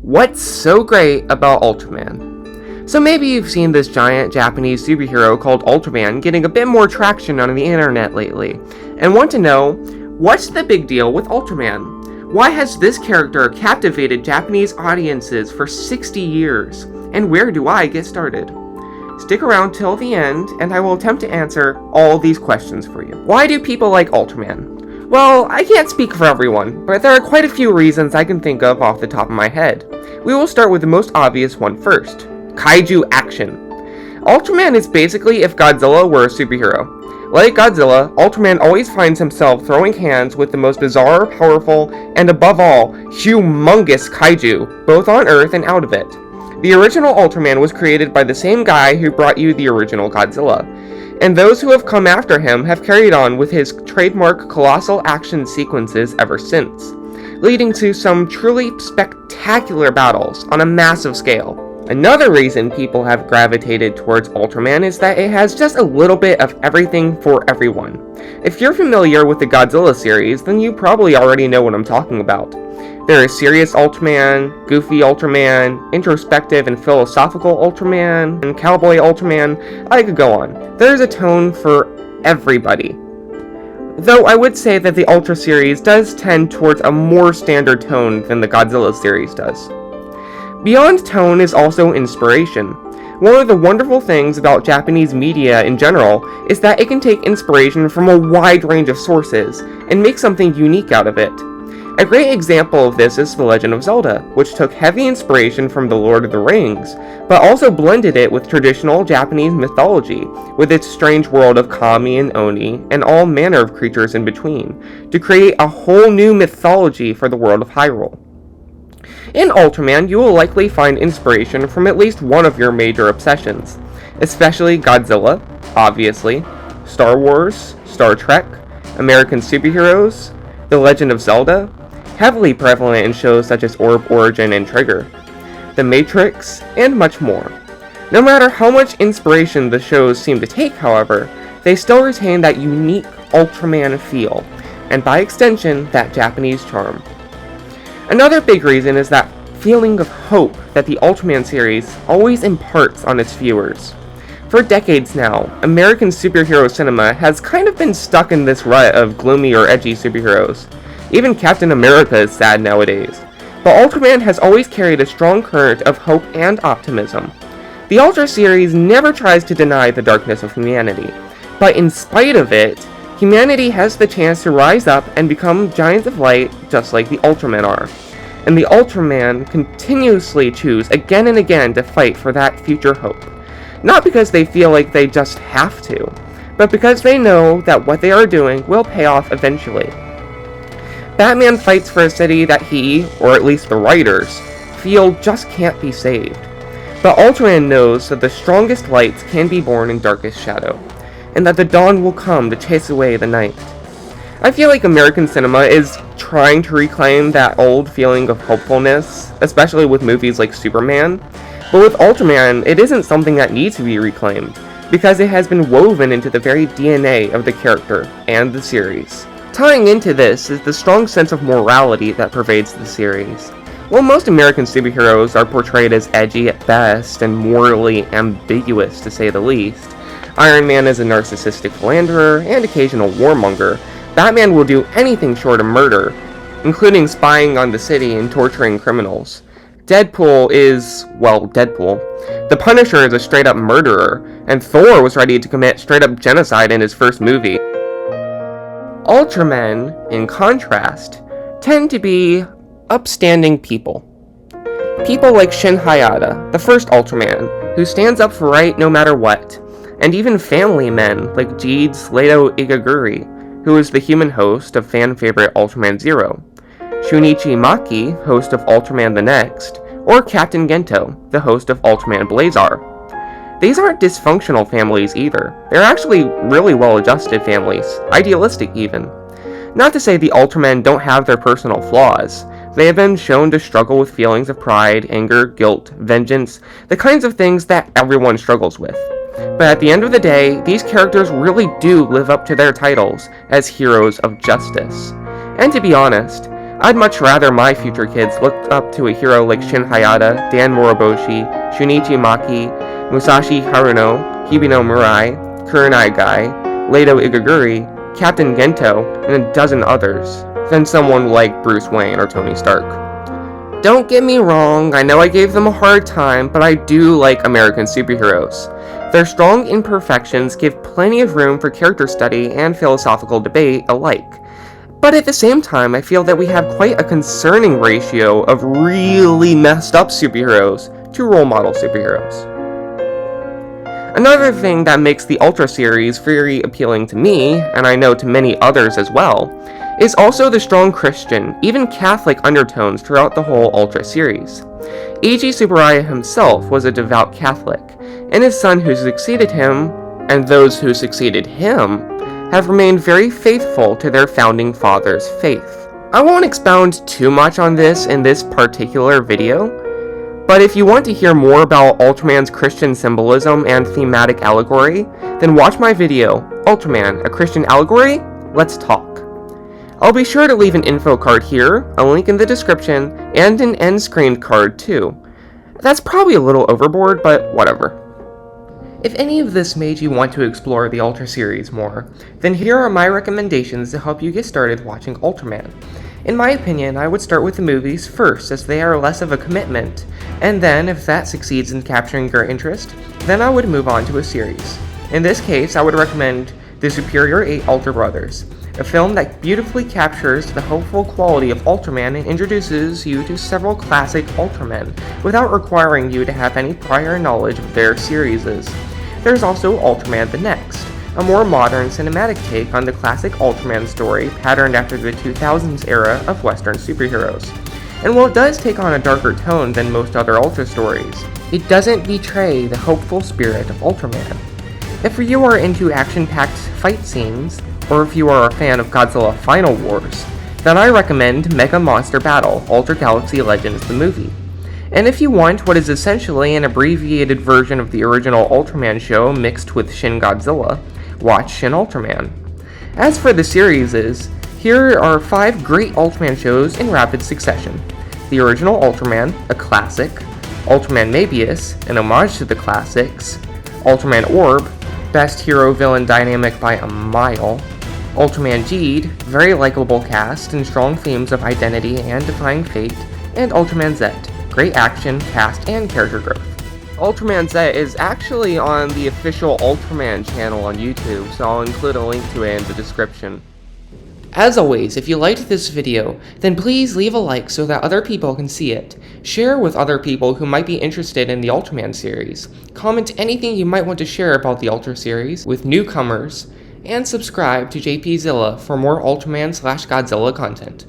What's so great about Ultraman? So maybe you've seen this giant Japanese superhero called Ultraman getting a bit more traction on the internet lately, and want to know, what's the big deal with Ultraman? Why has this character captivated Japanese audiences for 60 years? And where do I get started? Stick around till the end, and I will attempt to answer all these questions for you. Why do people like Ultraman? Well, I can't speak for everyone, but there are quite a few reasons I can think of off the top of my head. We will start with the most obvious one first: kaiju action. Ultraman is basically if Godzilla were a superhero. Like Godzilla, Ultraman always finds himself throwing hands with the most bizarre, powerful, and above all, humongous kaiju, both on Earth and out of it. The original Ultraman was created by the same guy who brought you the original Godzilla, and those who have come after him have carried on with his trademark colossal action sequences ever since, leading to some truly spectacular battles on a massive scale. Another reason people have gravitated towards Ultraman is that it has just a little bit of everything for everyone. If you're familiar with the Godzilla series, then you probably already know what I'm talking about. There is serious Ultraman, goofy Ultraman, introspective and philosophical Ultraman, and cowboy Ultraman. I could go on. There's a tone for everybody. Though I would say that the Ultra series does tend towards a more standard tone than the Godzilla series does. Beyond tone is also inspiration. One of the wonderful things about Japanese media in general is that it can take inspiration from a wide range of sources and make something unique out of it. A great example of this is The Legend of Zelda, which took heavy inspiration from The Lord of the Rings, but also blended it with traditional Japanese mythology, with its strange world of kami and oni, and all manner of creatures in between, to create a whole new mythology for the world of Hyrule. In Ultraman, you will likely find inspiration from at least one of your major obsessions, especially Godzilla, obviously, Star Wars, Star Trek, American superheroes, The Legend of Zelda, heavily prevalent in shows such as Orb Origin and Trigger, The Matrix, and much more. No matter how much inspiration the shows seem to take, however, they still retain that unique Ultraman feel, and by extension, that Japanese charm. Another big reason is that feeling of hope that the Ultraman series always imparts on its viewers. For decades now, American superhero cinema has kind of been stuck in this rut of gloomy or edgy superheroes. Even Captain America is sad nowadays. But Ultraman has always carried a strong current of hope and optimism. The Ultra series never tries to deny the darkness of humanity, but in spite of it, humanity has the chance to rise up and become giants of light just like the Ultramen are. And the Ultraman continuously choose again and again to fight for that future hope. Not because they feel like they just have to, but because they know that what they are doing will pay off eventually. Batman fights for a city that he, or at least the writers, feel just can't be saved. But Ultraman knows that the strongest lights can be born in darkest shadow, and that the dawn will come to chase away the night. I feel like American cinema is trying to reclaim that old feeling of hopefulness, especially with movies like Superman. But with Ultraman, it isn't something that needs to be reclaimed, because it has been woven into the very DNA of the character and the series. Tying into this is the strong sense of morality that pervades the series. While most American superheroes are portrayed as edgy at best and morally ambiguous to say the least, Iron Man is a narcissistic philanderer and occasional warmonger, Batman will do anything short of murder, including spying on the city and torturing criminals. Deadpool is, well, Deadpool. The Punisher is a straight-up murderer, and Thor was ready to commit straight-up genocide in his first movie. Ultramen, in contrast, tend to be upstanding people. People like Shin Hayata, the first Ultraman, who stands up for right no matter what, and even family men like Jeed's Leto Igaguri, who is the human host of fan-favorite Ultraman Zero, Shunichi Maki, host of Ultraman the Next, or Captain Gento, the host of Ultraman Blazar. These aren't dysfunctional families either. They're actually really well-adjusted families, idealistic even. Not to say the Ultramen don't have their personal flaws. They have been shown to struggle with feelings of pride, anger, guilt, vengeance, the kinds of things that everyone struggles with. But at the end of the day, these characters really do live up to their titles as heroes of justice. And to be honest, I'd much rather my future kids look up to a hero like Shin Hayata, Dan Moroboshi, Shunichi Maki, Musashi Haruno, Hibino Murai, Kurenai Guy, Leto Igaguri, Captain Gento, and a dozen others, than someone like Bruce Wayne or Tony Stark. Don't get me wrong, I know I gave them a hard time, but I do like American superheroes. Their strong imperfections give plenty of room for character study and philosophical debate alike. But at the same time, I feel that we have quite a concerning ratio of really messed up superheroes to role model superheroes. Another thing that makes the Ultra series very appealing to me, and I know to many others as well, is also the strong Christian, even Catholic undertones throughout the whole Ultra series. Eiji Tsuburaya himself was a devout Catholic, and his son who succeeded him, and those who succeeded him, have remained very faithful to their founding father's faith. I won't expound too much on this in this particular video, but if you want to hear more about Ultraman's Christian symbolism and thematic allegory, then watch my video, Ultraman, a Christian Allegory? Let's talk. I'll be sure to leave an info card here, a link in the description, and an end screen card too. That's probably a little overboard, but whatever. If any of this made you want to explore the Ultra series more, then here are my recommendations to help you get started watching Ultraman. In my opinion, I would start with the movies first, as they are less of a commitment, and then, if that succeeds in capturing your interest, then I would move on to a series. In this case, I would recommend The Superior 8 Ultra Brothers, a film that beautifully captures the hopeful quality of Ultraman and introduces you to several classic Ultramen, without requiring you to have any prior knowledge of their series. There's also Ultraman the Next, a more modern cinematic take on the classic Ultraman story patterned after the 2000s era of Western superheroes. And while it does take on a darker tone than most other Ultra stories, it doesn't betray the hopeful spirit of Ultraman. If you are into action-packed fight scenes, or if you are a fan of Godzilla Final Wars, then I recommend Mega Monster Battle: Ultra Galaxy Legends the movie. And if you want what is essentially an abbreviated version of the original Ultraman show mixed with Shin Godzilla, watch Shin Ultraman. As for the series, here are 5 great Ultraman shows in rapid succession. The original Ultraman, a classic, Ultraman Mabius, an homage to the classics, Ultraman Orb, best hero-villain dynamic by a mile, Ultraman Geed, very likable cast and strong themes of identity and defying fate, and Ultraman Z, great action, cast, and character growth. Ultraman Z is actually on the official Ultraman channel on YouTube, so I'll include a link to it in the description. As always, if you liked this video, then please leave a like so that other people can see it. Share with other people who might be interested in the Ultraman series. Comment anything you might want to share about the Ultra series with newcomers, and subscribe to JPZilla for more Ultraman/Godzilla content.